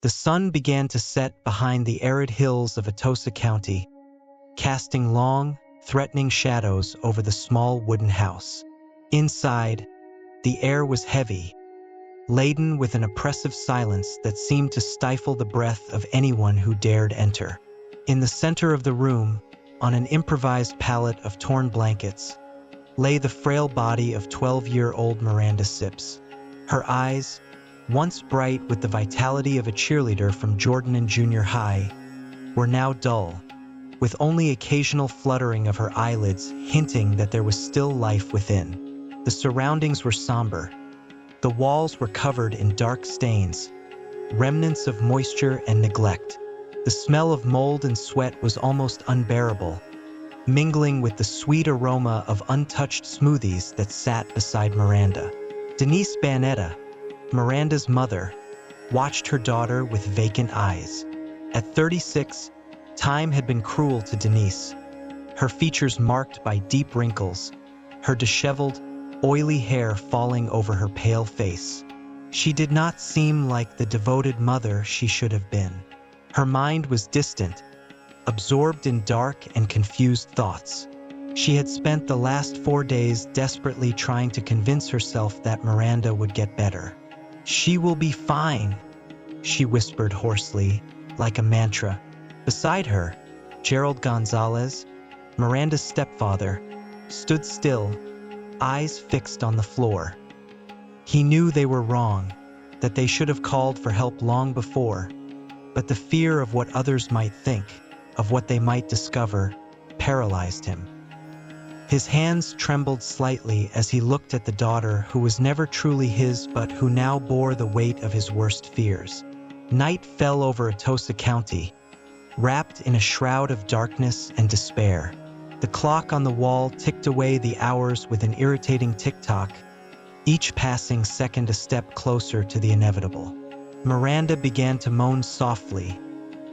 The sun began to set behind the arid hills of Atosa County, casting long, threatening shadows over the small wooden house. Inside, the air was heavy, laden with an oppressive silence that seemed to stifle the breath of anyone who dared enter. In the center of the room, on an improvised pallet of torn blankets, lay the frail body of 12-year-old Miranda Sips. Her eyes, once bright with the vitality of a cheerleader from Jordan and junior high, were now dull, with only occasional fluttering of her eyelids hinting that there was still life within. The surroundings were somber. The walls were covered in dark stains, remnants of moisture and neglect. The smell of mold and sweat was almost unbearable, mingling with the sweet aroma of untouched smoothies that sat beside Miranda. Denise Banetta, Miranda's mother, watched her daughter with vacant eyes. At 36, time had been cruel to Denise, her features marked by deep wrinkles, her disheveled, oily hair falling over her pale face. She did not seem like the devoted mother she should have been. Her mind was distant, absorbed in dark and confused thoughts. She had spent the last 4 days desperately trying to convince herself that Miranda would get better. "She will be fine," she whispered hoarsely, like a mantra. Beside her, Gerald Gonzalez, Miranda's stepfather, stood still, eyes fixed on the floor. He knew they were wrong, that they should have called for help long before, but the fear of what others might think, of what they might discover, paralyzed him. His hands trembled slightly as he looked at the daughter who was never truly his but who now bore the weight of his worst fears. Night fell over Atosa County, wrapped in a shroud of darkness and despair. The clock on the wall ticked away the hours with an irritating tick-tock, each passing second a step closer to the inevitable. Miranda began to moan softly,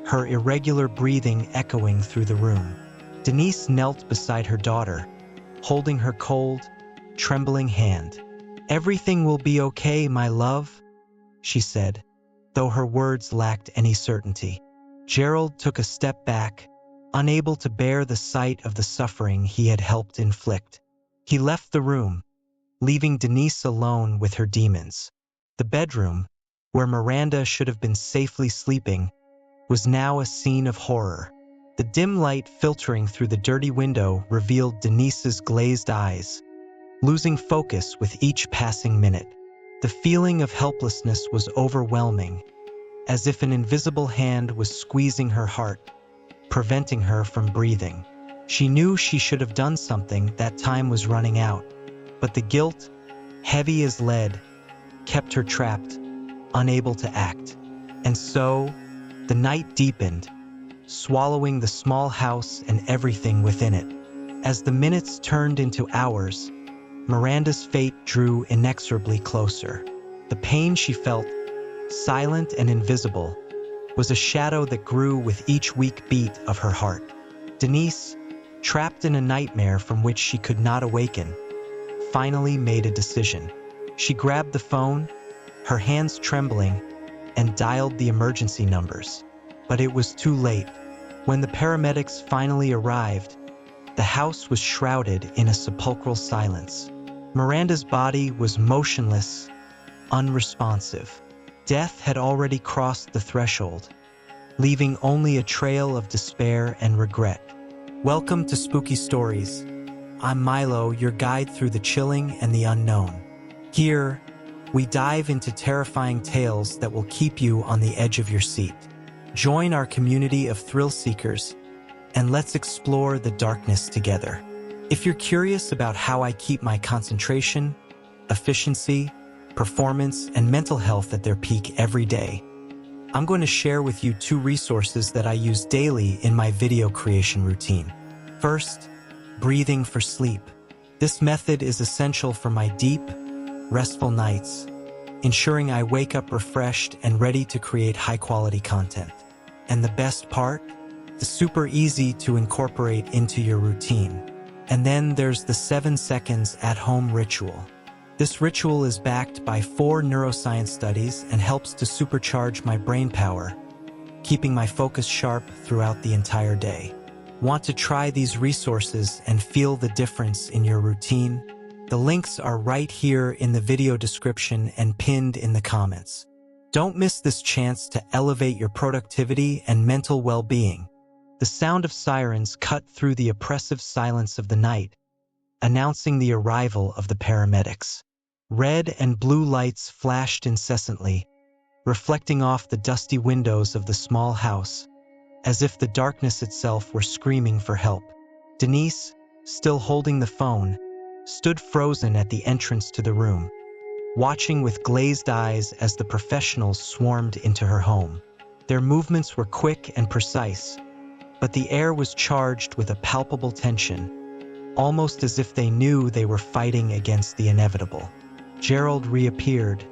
her irregular breathing echoing through the room. Denise knelt beside her daughter, holding her cold, trembling hand. "Everything will be okay, my love," she said, though her words lacked any certainty. Gerald took a step back, unable to bear the sight of the suffering he had helped inflict. He left the room, leaving Denise alone with her demons. The bedroom, where Miranda should have been safely sleeping, was now a scene of horror. The dim light filtering through the dirty window revealed Denise's glazed eyes, losing focus with each passing minute. The feeling of helplessness was overwhelming, as if an invisible hand was squeezing her heart, preventing her from breathing. She knew she should have done something, that time was running out, but the guilt, heavy as lead, kept her trapped, unable to act. And so, the night deepened, swallowing the small house and everything within it. As the minutes turned into hours, Miranda's fate drew inexorably closer. The pain she felt, silent and invisible, was a shadow that grew with each weak beat of her heart. Denise, trapped in a nightmare from which she could not awaken, finally made a decision. She grabbed the phone, her hands trembling, and dialed the emergency numbers. But it was too late. When the paramedics finally arrived, the house was shrouded in a sepulchral silence. Miranda's body was motionless, unresponsive. Death had already crossed the threshold, leaving only a trail of despair and regret. Welcome to Spooky Stories. I'm Milo, your guide through the chilling and the unknown. Here, we dive into terrifying tales that will keep you on the edge of your seat. Join our community of thrill seekers, and let's explore the darkness together. If you're curious about how I keep my concentration, efficiency, performance, and mental health at their peak every day, I'm going to share with you 2 resources that I use daily in my video creation routine. First, breathing for sleep. This method is essential for my deep, restful nights, ensuring I wake up refreshed and ready to create high-quality content. And the best part? It's super easy to incorporate into your routine. And then there's the 7 seconds at-home ritual. This ritual is backed by 4 neuroscience studies and helps to supercharge my brain power, keeping my focus sharp throughout the entire day. Want to try these resources and feel the difference in your routine? The links are right here in the video description and pinned in the comments. Don't miss this chance to elevate your productivity and mental well-being. The sound of sirens cut through the oppressive silence of the night, announcing the arrival of the paramedics. Red and blue lights flashed incessantly, reflecting off the dusty windows of the small house, as if the darkness itself were screaming for help. Denise, still holding the phone, stood frozen at the entrance to the room, watching with glazed eyes as the professionals swarmed into her home. Their movements were quick and precise, but the air was charged with a palpable tension, almost as if they knew they were fighting against the inevitable. Gerald reappeared,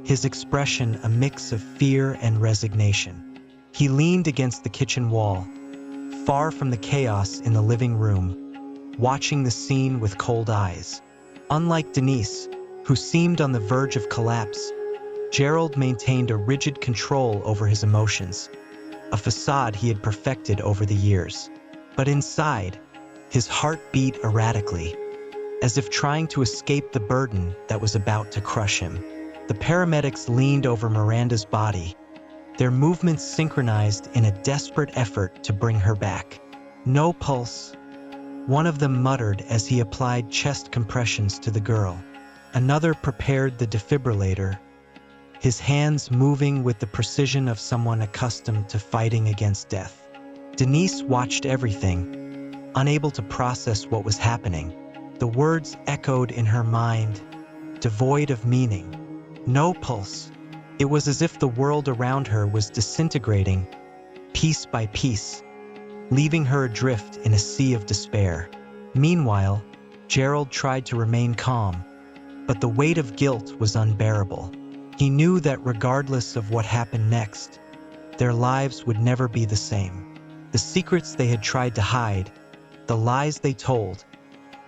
his expression a mix of fear and resignation. He leaned against the kitchen wall, far from the chaos in the living room, watching the scene with cold eyes. Unlike Denise, who seemed on the verge of collapse, Gerald maintained a rigid control over his emotions, a facade he had perfected over the years. But inside, his heart beat erratically, as if trying to escape the burden that was about to crush him. The paramedics leaned over Miranda's body, their movements synchronized in a desperate effort to bring her back. "No pulse," one of them muttered as he applied chest compressions to the girl. Another prepared the defibrillator, his hands moving with the precision of someone accustomed to fighting against death. Denise watched everything, unable to process what was happening. The words echoed in her mind, devoid of meaning. No pulse. It was as if the world around her was disintegrating, piece by piece, leaving her adrift in a sea of despair. Meanwhile, Gerald tried to remain calm, but the weight of guilt was unbearable. He knew that regardless of what happened next, their lives would never be the same. The secrets they had tried to hide, the lies they told,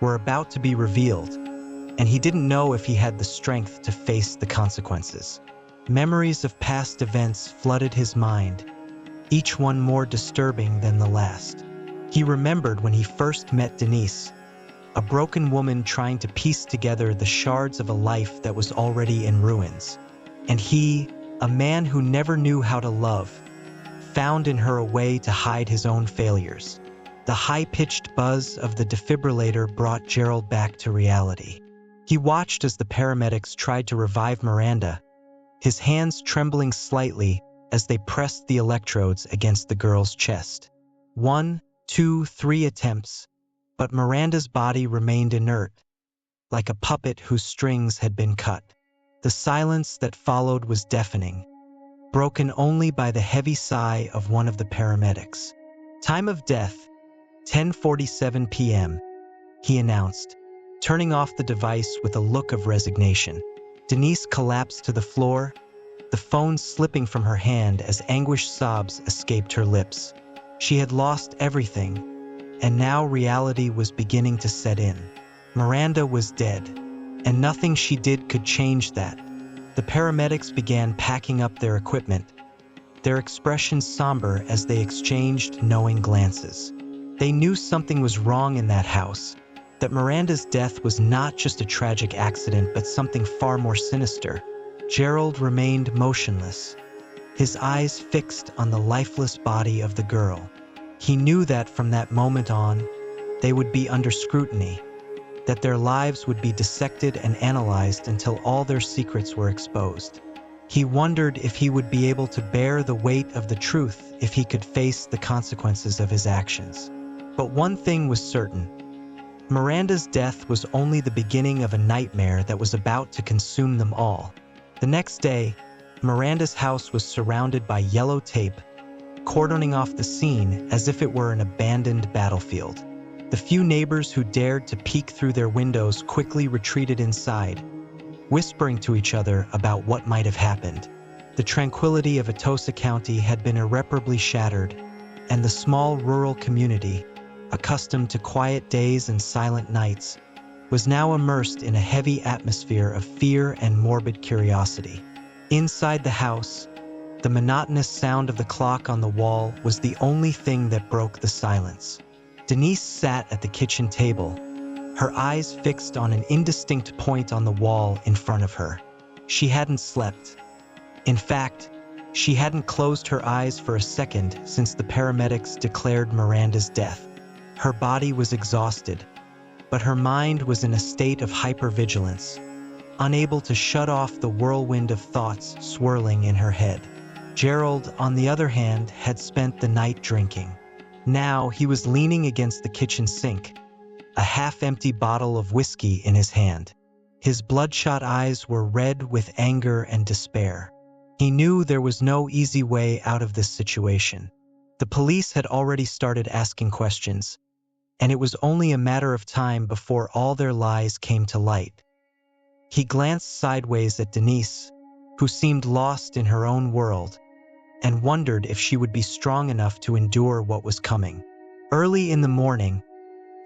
were about to be revealed, and he didn't know if he had the strength to face the consequences. Memories of past events flooded his mind, each one more disturbing than the last. He remembered when he first met Denise, a broken woman trying to piece together the shards of a life that was already in ruins. And he, a man who never knew how to love, found in her a way to hide his own failures. The high-pitched buzz of the defibrillator brought Gerald back to reality. He watched as the paramedics tried to revive Miranda, his hands trembling slightly as they pressed the electrodes against the girl's chest. 1, 2, 3 attempts, but Miranda's body remained inert, like a puppet whose strings had been cut. The silence that followed was deafening, broken only by the heavy sigh of one of the paramedics. "Time of death, 10:47 p.m., he announced, turning off the device with a look of resignation. Denise collapsed to the floor, the phone slipping from her hand as anguished sobs escaped her lips. She had lost everything, and now reality was beginning to set in. Miranda was dead, and nothing she did could change that. The paramedics began packing up their equipment, their expressions somber as they exchanged knowing glances. They knew something was wrong in that house, that Miranda's death was not just a tragic accident but something far more sinister. Gerald remained motionless, his eyes fixed on the lifeless body of the girl. He knew that from that moment on, they would be under scrutiny, that their lives would be dissected and analyzed until all their secrets were exposed. He wondered if he would be able to bear the weight of the truth if he could face the consequences of his actions. But one thing was certain. Miranda's death was only the beginning of a nightmare that was about to consume them all. The next day, Miranda's house was surrounded by yellow tape, cordoning off the scene as if it were an abandoned battlefield. The few neighbors who dared to peek through their windows quickly retreated inside, whispering to each other about what might have happened. The tranquility of Atosa County had been irreparably shattered, and the small rural community, accustomed to quiet days and silent nights, was now immersed in a heavy atmosphere of fear and morbid curiosity. Inside the house, the monotonous sound of the clock on the wall was the only thing that broke the silence. Denise sat at the kitchen table, her eyes fixed on an indistinct point on the wall in front of her. She hadn't slept. In fact, she hadn't closed her eyes for a second since the paramedics declared Miranda's death. Her body was exhausted, but her mind was in a state of hypervigilance, unable to shut off the whirlwind of thoughts swirling in her head. Gerald, on the other hand, had spent the night drinking. Now he was leaning against the kitchen sink, a half-empty bottle of whiskey in his hand. His bloodshot eyes were red with anger and despair. He knew there was no easy way out of this situation. The police had already started asking questions, and it was only a matter of time before all their lies came to light. He glanced sideways at Denise, who seemed lost in her own world, and wondered if she would be strong enough to endure what was coming. Early in the morning,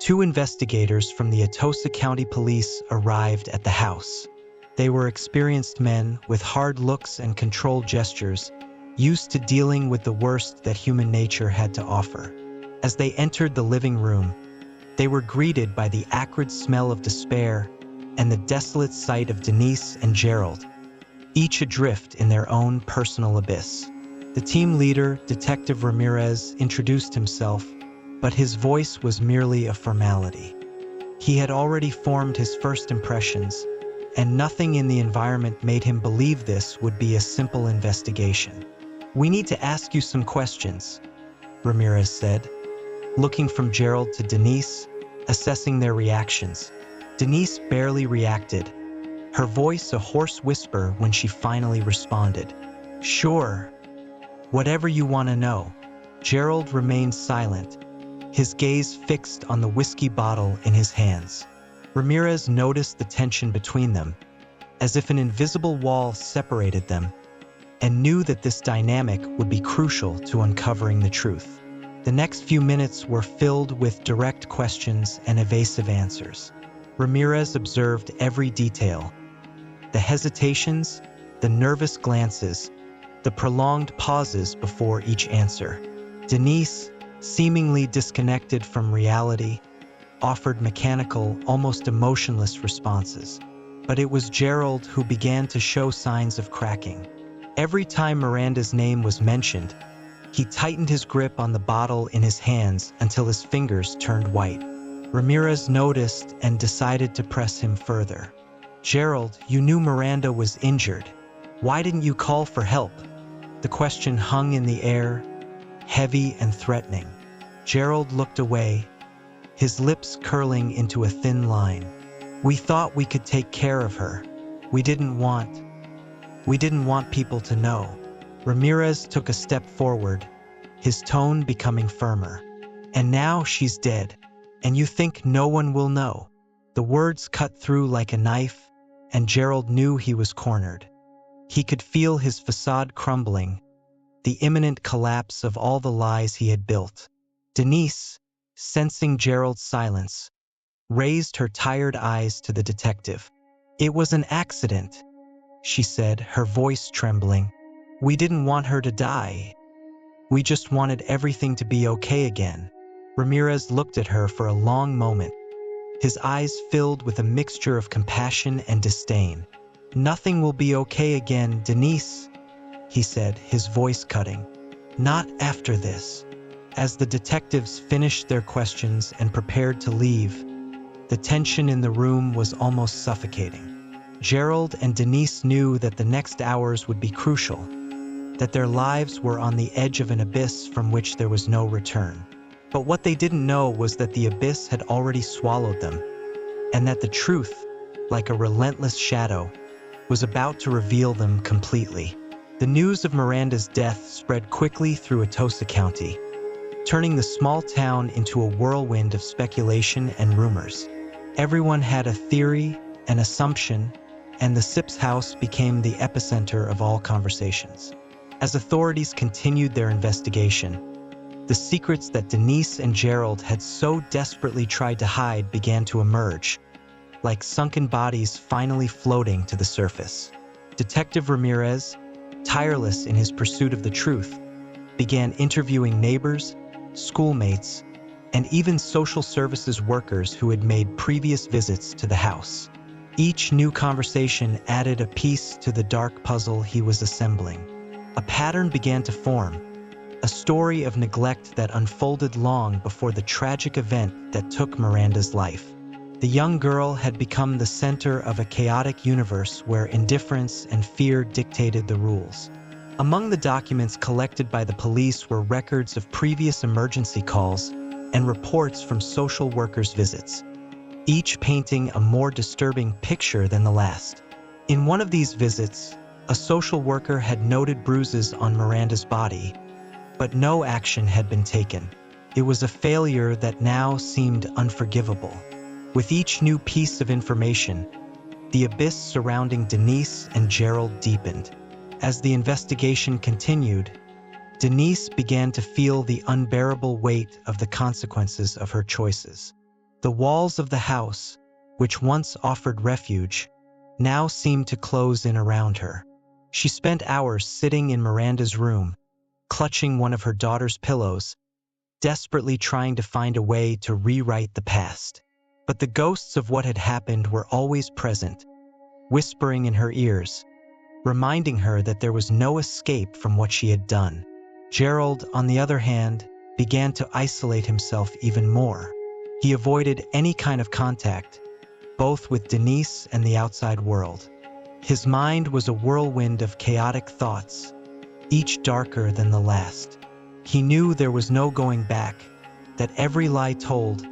2 investigators from the Atosa County Police arrived at the house. They were experienced men with hard looks and controlled gestures, used to dealing with the worst that human nature had to offer. As they entered the living room, they were greeted by the acrid smell of despair and the desolate sight of Denise and Gerald, each adrift in their own personal abyss. The team leader, Detective Ramirez, introduced himself, but his voice was merely a formality. He had already formed his first impressions, and nothing in the environment made him believe this would be a simple investigation. "We need to ask you some questions," Ramirez said, looking from Gerald to Denise, assessing their reactions. Denise barely reacted, her voice a hoarse whisper when she finally responded. "Sure. Whatever you want to know." Gerald remained silent, his gaze fixed on the whiskey bottle in his hands. Ramirez noticed the tension between them, as if an invisible wall separated them, and knew that this dynamic would be crucial to uncovering the truth. The next few minutes were filled with direct questions and evasive answers. Ramirez observed every detail: the hesitations, the nervous glances, the prolonged pauses before each answer. Denise, seemingly disconnected from reality, offered mechanical, almost emotionless responses. But it was Gerald who began to show signs of cracking. Every time Miranda's name was mentioned, he tightened his grip on the bottle in his hands until his fingers turned white. Ramirez noticed and decided to press him further. "Gerald, you knew Miranda was injured. Why didn't you call for help?" The question hung in the air, heavy and threatening. Gerald looked away, his lips curling into a thin line. "We thought we could take care of her. We didn't want people to know." Ramirez took a step forward, his tone becoming firmer. "And now she's dead, and you think no one will know?" The words cut through like a knife, and Gerald knew he was cornered. He could feel his facade crumbling, the imminent collapse of all the lies he had built. Denise, sensing Gerald's silence, raised her tired eyes to the detective. "It was an accident," she said, her voice trembling. "We didn't want her to die. We just wanted everything to be okay again." Ramirez looked at her for a long moment, his eyes filled with a mixture of compassion and disdain. "Nothing will be okay again, Denise," he said, his voice cutting. "Not after this." As the detectives finished their questions and prepared to leave, the tension in the room was almost suffocating. Gerald and Denise knew that the next hours would be crucial, that their lives were on the edge of an abyss from which there was no return. But what they didn't know was that the abyss had already swallowed them, and that the truth, like a relentless shadow, was about to reveal them completely. The news of Miranda's death spread quickly through Atosa County, turning the small town into a whirlwind of speculation and rumors. Everyone had a theory, an assumption, and the Sips house became the epicenter of all conversations. As authorities continued their investigation, the secrets that Denise and Gerald had so desperately tried to hide began to emerge. like sunken bodies finally floating to the surface. Detective Ramirez, tireless in his pursuit of the truth, began interviewing neighbors, schoolmates, and even social services workers who had made previous visits to the house. Each new conversation added a piece to the dark puzzle he was assembling. A pattern began to form, a story of neglect that unfolded long before the tragic event that took Miranda's life. The young girl had become the center of a chaotic universe where indifference and fear dictated the rules. Among the documents collected by the police were records of previous emergency calls and reports from social workers' visits, each painting a more disturbing picture than the last. In one of these visits, a social worker had noted bruises on Miranda's body, but no action had been taken. It was a failure that now seemed unforgivable. With each new piece of information, the abyss surrounding Denise and Gerald deepened. As the investigation continued, Denise began to feel the unbearable weight of the consequences of her choices. The walls of the house, which once offered refuge, now seemed to close in around her. She spent hours sitting in Miranda's room, clutching one of her daughter's pillows, desperately trying to find a way to rewrite the past. But the ghosts of what had happened were always present, whispering in her ears, reminding her that there was no escape from what she had done. Gerald, on the other hand, began to isolate himself even more. He avoided any kind of contact, both with Denise and the outside world. His mind was a whirlwind of chaotic thoughts, each darker than the last. He knew there was no going back, that every lie told,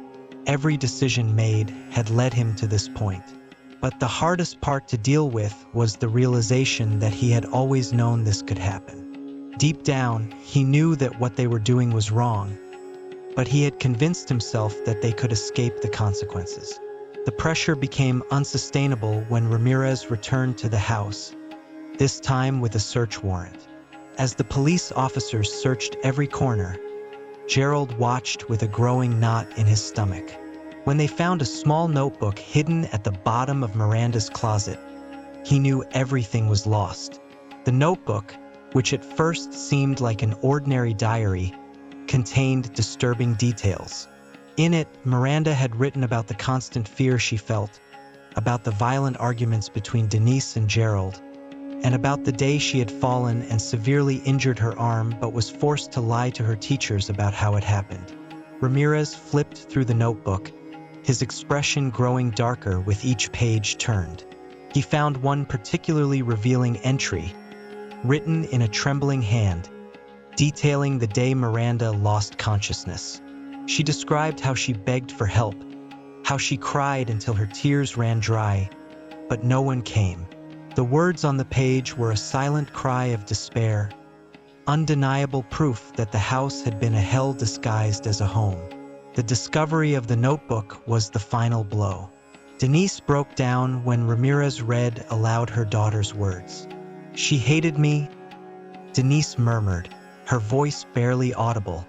every decision made had led him to this point. But the hardest part to deal with was the realization that he had always known this could happen. Deep down, he knew that what they were doing was wrong, but he had convinced himself that they could escape the consequences. The pressure became unsustainable when Ramirez returned to the house, this time with a search warrant. As the police officers searched every corner, Gerald watched with a growing knot in his stomach. When they found a small notebook hidden at the bottom of Miranda's closet, he knew everything was lost. The notebook, which at first seemed like an ordinary diary, contained disturbing details. In it, Miranda had written about the constant fear she felt, about the violent arguments between Denise and Gerald, and about the day she had fallen and severely injured her arm but was forced to lie to her teachers about how it happened. Ramirez flipped through the notebook, his expression growing darker with each page turned. He found one particularly revealing entry, written in a trembling hand, detailing the day Miranda lost consciousness. She described how she begged for help, how she cried until her tears ran dry, but no one came. The words on the page were a silent cry of despair, undeniable proof that the house had been a hell disguised as a home. The discovery of the notebook was the final blow. Denise broke down when Ramirez read aloud her daughter's words. "She hated me," Denise murmured, her voice barely audible.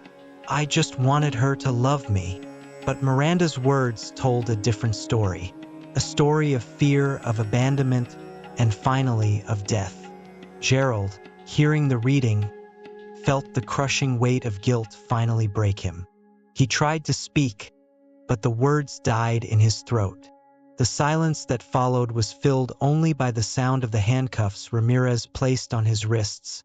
"I just wanted her to love me." But Miranda's words told a different story, a story of fear, of abandonment, and finally of death. Gerald, hearing the reading, felt the crushing weight of guilt finally break him. He tried to speak, but the words died in his throat. The silence that followed was filled only by the sound of the handcuffs Ramirez placed on his wrists,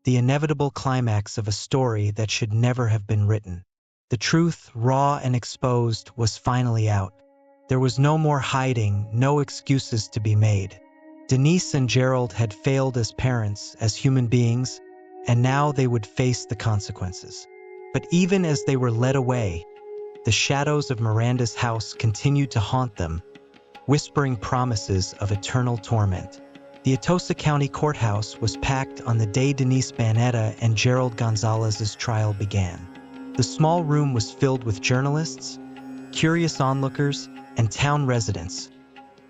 the inevitable climax of a story that should never have been written. The truth, raw and exposed, was finally out. There was no more hiding, no excuses to be made. Denise and Gerald had failed as parents, as human beings, and now they would face the consequences. But even as they were led away, the shadows of Miranda's house continued to haunt them, whispering promises of eternal torment. The Atosa County Courthouse was packed on the day Denise Banetta and Gerald Gonzalez's trial began. The small room was filled with journalists, curious onlookers, and town residents,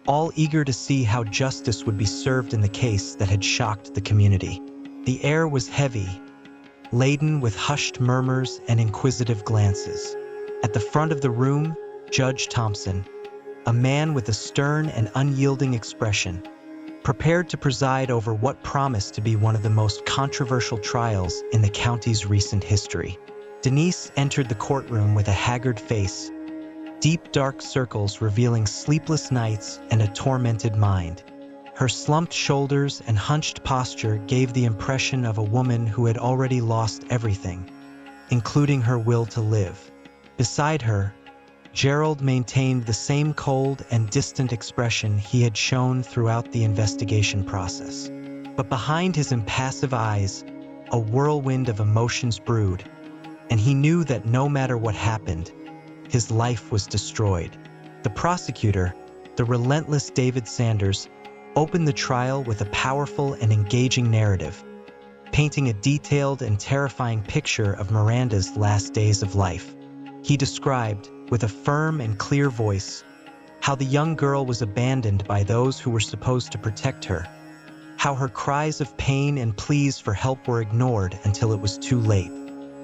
all eager to see how justice would be served in the case that had shocked the community. The air was heavy, laden with hushed murmurs and inquisitive glances. At the front of the room, Judge Thompson, a man with a stern and unyielding expression, prepared to preside over what promised to be one of the most controversial trials in the county's recent history. Denise entered the courtroom with a haggard face, deep dark circles revealing sleepless nights and a tormented mind. Her slumped shoulders and hunched posture gave the impression of a woman who had already lost everything, including her will to live. Beside her, Gerald maintained the same cold and distant expression he had shown throughout the investigation process. But behind his impassive eyes, a whirlwind of emotions brewed, and he knew that no matter what happened, his life was destroyed. The prosecutor, the relentless David Sanders, opened the trial with a powerful and engaging narrative, painting a detailed and terrifying picture of Miranda's last days of life. He described, with a firm and clear voice, how the young girl was abandoned by those who were supposed to protect her, how her cries of pain and pleas for help were ignored until it was too late.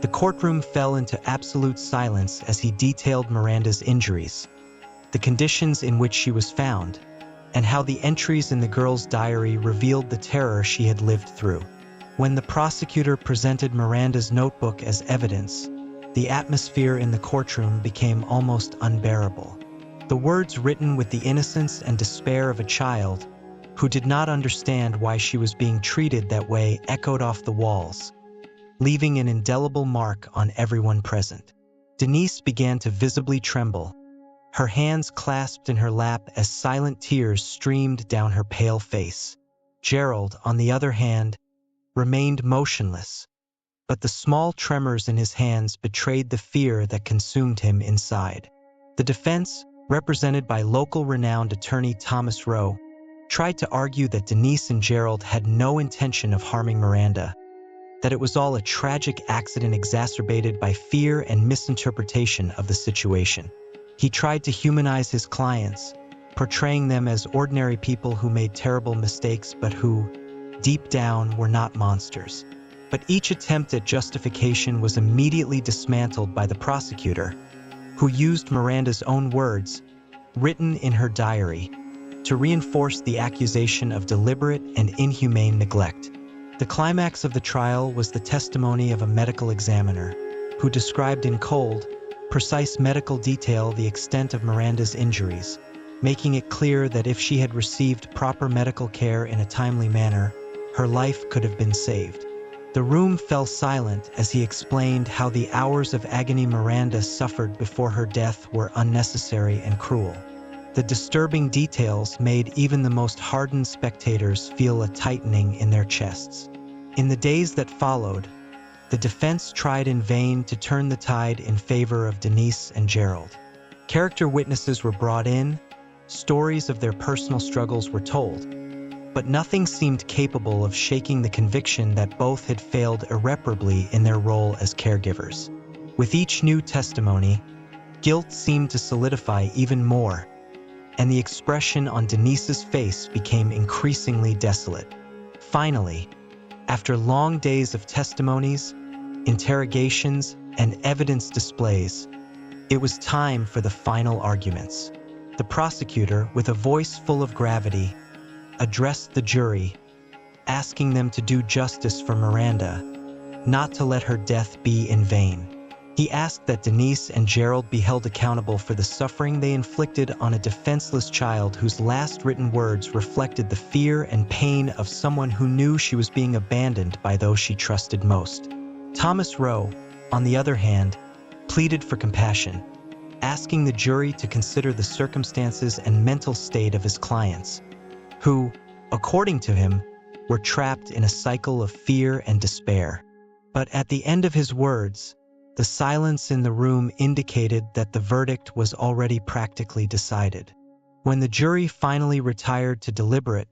The courtroom fell into absolute silence as he detailed Miranda's injuries, the conditions in which she was found, and how the entries in the girl's diary revealed the terror she had lived through. When the prosecutor presented Miranda's notebook as evidence, the atmosphere in the courtroom became almost unbearable. The words, written with the innocence and despair of a child who did not understand why she was being treated that way, echoed off the walls, leaving an indelible mark on everyone present. Denise began to visibly tremble, her hands clasped in her lap as silent tears streamed down her pale face. Gerald, on the other hand, remained motionless, but the small tremors in his hands betrayed the fear that consumed him inside. The defense, represented by local renowned attorney Thomas Rowe, tried to argue that Denise and Gerald had no intention of harming Miranda, that it was all a tragic accident exacerbated by fear and misinterpretation of the situation. He tried to humanize his clients, portraying them as ordinary people who made terrible mistakes but who, deep down, were not monsters. But each attempt at justification was immediately dismantled by the prosecutor, who used Miranda's own words, written in her diary, to reinforce the accusation of deliberate and inhumane neglect. The climax of the trial was the testimony of a medical examiner, who described in cold, precise medical detail the extent of Miranda's injuries, making it clear that if she had received proper medical care in a timely manner, her life could have been saved. The room fell silent as he explained how the hours of agony Miranda suffered before her death were unnecessary and cruel. The disturbing details made even the most hardened spectators feel a tightening in their chests. In the days that followed, the defense tried in vain to turn the tide in favor of Denise and Gerald. Character witnesses were brought in, stories of their personal struggles were told, but nothing seemed capable of shaking the conviction that both had failed irreparably in their role as caregivers. With each new testimony, guilt seemed to solidify even more, and the expression on Denise's face became increasingly desolate. Finally, after long days of testimonies, interrogations, and evidence displays, it was time for the final arguments. The prosecutor, with a voice full of gravity, addressed the jury, asking them to do justice for Miranda, not to let her death be in vain. He asked that Denise and Gerald be held accountable for the suffering they inflicted on a defenseless child whose last written words reflected the fear and pain of someone who knew she was being abandoned by those she trusted most. Thomas Rowe, on the other hand, pleaded for compassion, asking the jury to consider the circumstances and mental state of his clients, who, according to him, were trapped in a cycle of fear and despair. But at the end of his words, the silence in the room indicated that the verdict was already practically decided. When the jury finally retired to deliberate,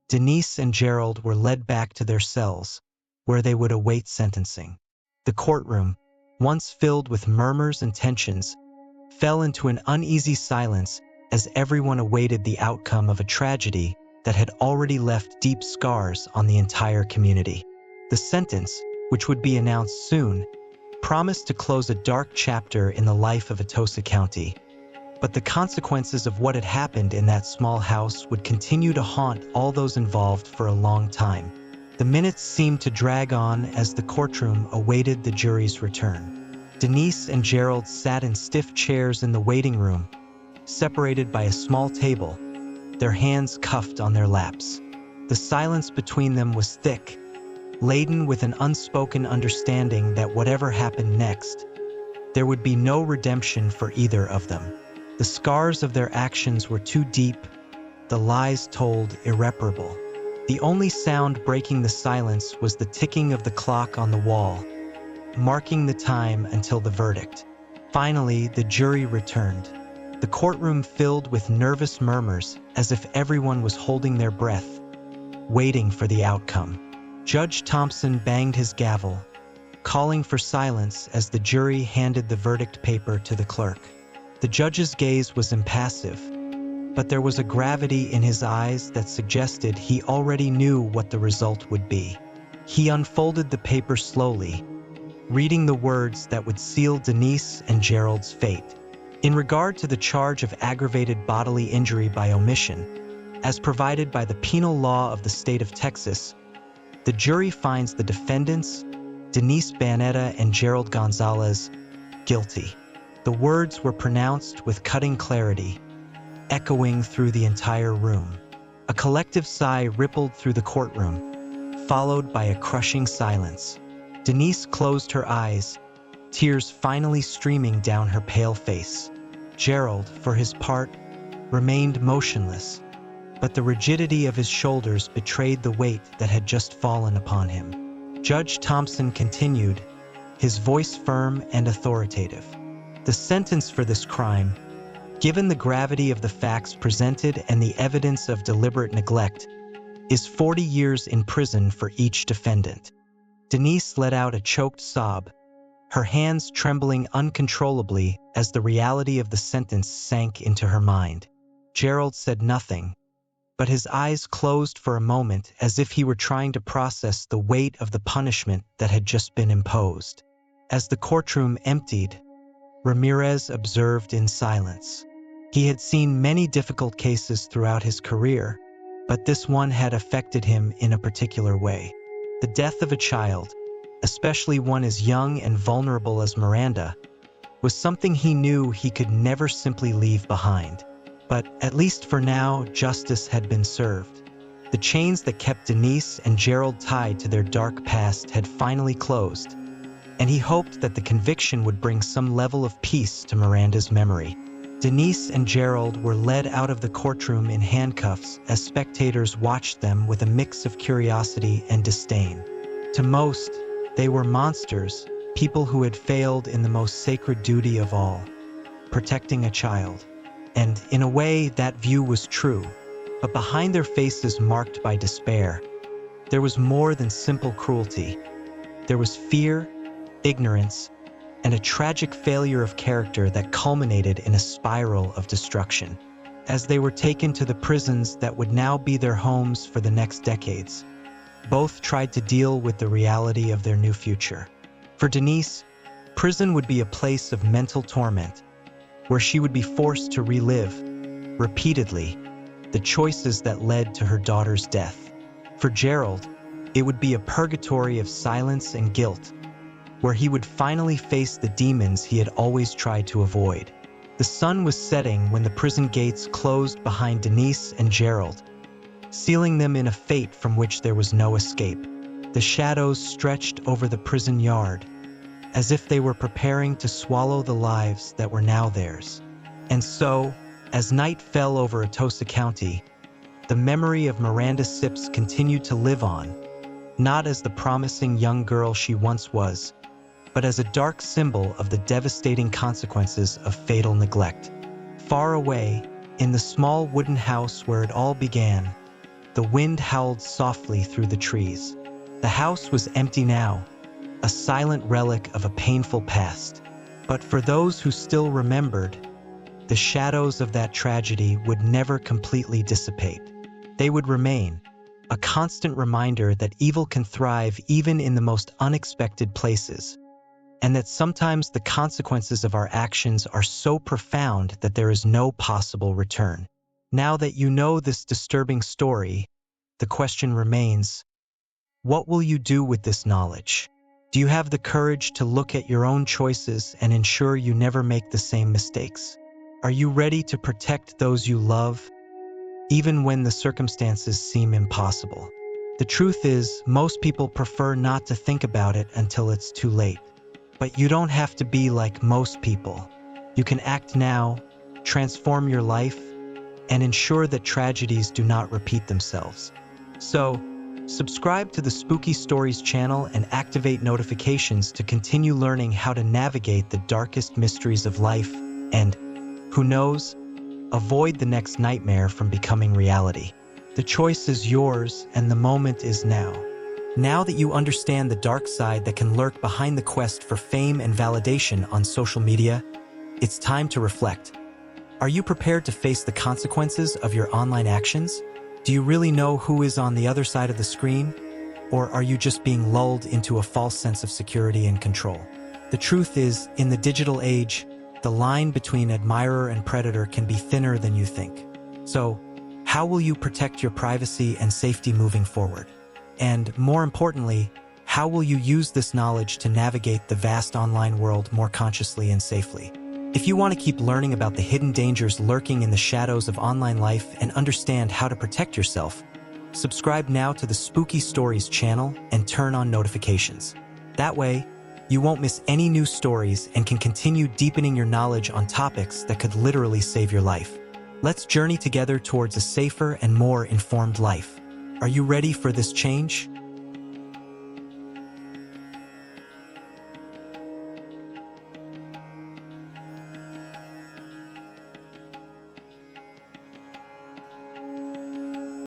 Denise and Gerald were led back to their cells, where they would await sentencing. The courtroom, once filled with murmurs and tensions, fell into an uneasy silence as everyone awaited the outcome of a tragedy that had already left deep scars on the entire community. The sentence, which would be announced soon, promised to close a dark chapter in the life of Atosa County, But the consequences of what had happened in that small house would continue to haunt all those involved for a long time. The minutes seemed to drag on as the courtroom awaited the jury's return. Denise and Gerald sat in stiff chairs in the waiting room, separated by a small table, their hands cuffed on their laps. The silence between them was thick, laden with an unspoken understanding that whatever happened next, there would be no redemption for either of them. The scars of their actions were too deep, the lies told irreparable. The only sound breaking the silence was the ticking of the clock on the wall, marking the time until the verdict. Finally, the jury returned. The courtroom filled with nervous murmurs as if everyone was holding their breath, waiting for the outcome. Judge Thompson banged his gavel, calling for silence as the jury handed the verdict paper to the clerk. The judge's gaze was impassive, but there was a gravity in his eyes that suggested he already knew what the result would be. He unfolded the paper slowly, reading the words that would seal Denise and Gerald's fate. In regard to the charge of aggravated bodily injury by omission, as provided by the penal law of the state of Texas, the jury finds the defendants, Denise Banetta and Gerald Gonzalez, guilty. The words were pronounced with cutting clarity, echoing through the entire room. A collective sigh rippled through the courtroom, followed by a crushing silence. Denise closed her eyes, tears finally streaming down her pale face. Gerald, for his part, remained motionless, but the rigidity of his shoulders betrayed the weight that had just fallen upon him. Judge Thompson continued, his voice firm and authoritative. The sentence for this crime, given the gravity of the facts presented and the evidence of deliberate neglect, is 40 years in prison for each defendant. Denise let out a choked sob, her hands trembling uncontrollably as the reality of the sentence sank into her mind. Gerald said nothing, but his eyes closed for a moment as if he were trying to process the weight of the punishment that had just been imposed. As the courtroom emptied, Ramirez observed in silence. He had seen many difficult cases throughout his career, but this one had affected him in a particular way. The death of a child, especially one as young and vulnerable as Miranda, was something he knew he could never simply leave behind. But, at least for now, justice had been served. The chains that kept Denise and Gerald tied to their dark past had finally closed, and he hoped that the conviction would bring some level of peace to Miranda's memory. Denise and Gerald were led out of the courtroom in handcuffs as spectators watched them with a mix of curiosity and disdain. To most, they were monsters, people who had failed in the most sacred duty of all, protecting a child. And, in a way, that view was true. But behind their faces marked by despair, there was more than simple cruelty. There was fear, ignorance, and a tragic failure of character that culminated in a spiral of destruction. As they were taken to the prisons that would now be their homes for the next decades, both tried to deal with the reality of their new future. For Denise, prison would be a place of mental torment, where she would be forced to relive, repeatedly, the choices that led to her daughter's death. For Gerald, it would be a purgatory of silence and guilt, where he would finally face the demons he had always tried to avoid. The sun was setting when the prison gates closed behind Denise and Gerald, sealing them in a fate from which there was no escape. The shadows stretched over the prison yard, as if they were preparing to swallow the lives that were now theirs. And so, as night fell over Atosa County, the memory of Miranda Sips continued to live on, not as the promising young girl she once was, but as a dark symbol of the devastating consequences of fatal neglect. Far away, in the small wooden house where it all began, the wind howled softly through the trees. The house was empty now, a silent relic of a painful past. But for those who still remembered, the shadows of that tragedy would never completely dissipate. They would remain, a constant reminder that evil can thrive even in the most unexpected places, and that sometimes the consequences of our actions are so profound that there is no possible return. Now that you know this disturbing story, the question remains, what will you do with this knowledge? Do you have the courage to look at your own choices and ensure you never make the same mistakes? Are you ready to protect those you love, even when the circumstances seem impossible? The truth is, most people prefer not to think about it until it's too late. But you don't have to be like most people. You can act now, transform your life, and ensure that tragedies do not repeat themselves. So, subscribe to the Spooky Stories channel and activate notifications to continue learning how to navigate the darkest mysteries of life and, who knows, avoid the next nightmare from becoming reality. The choice is yours and the moment is now. Now that you understand the dark side that can lurk behind the quest for fame and validation on social media, it's time to reflect. Are you prepared to face the consequences of your online actions? Do you really know who is on the other side of the screen? Or are you just being lulled into a false sense of security and control? The truth is, in the digital age, the line between admirer and predator can be thinner than you think. So, how will you protect your privacy and safety moving forward? And more importantly, how will you use this knowledge to navigate the vast online world more consciously and safely? If you want to keep learning about the hidden dangers lurking in the shadows of online life and understand how to protect yourself, subscribe now to the Spooky Stories channel and turn on notifications. That way, you won't miss any new stories and can continue deepening your knowledge on topics that could literally save your life. Let's journey together towards a safer and more informed life. Are you ready for this change?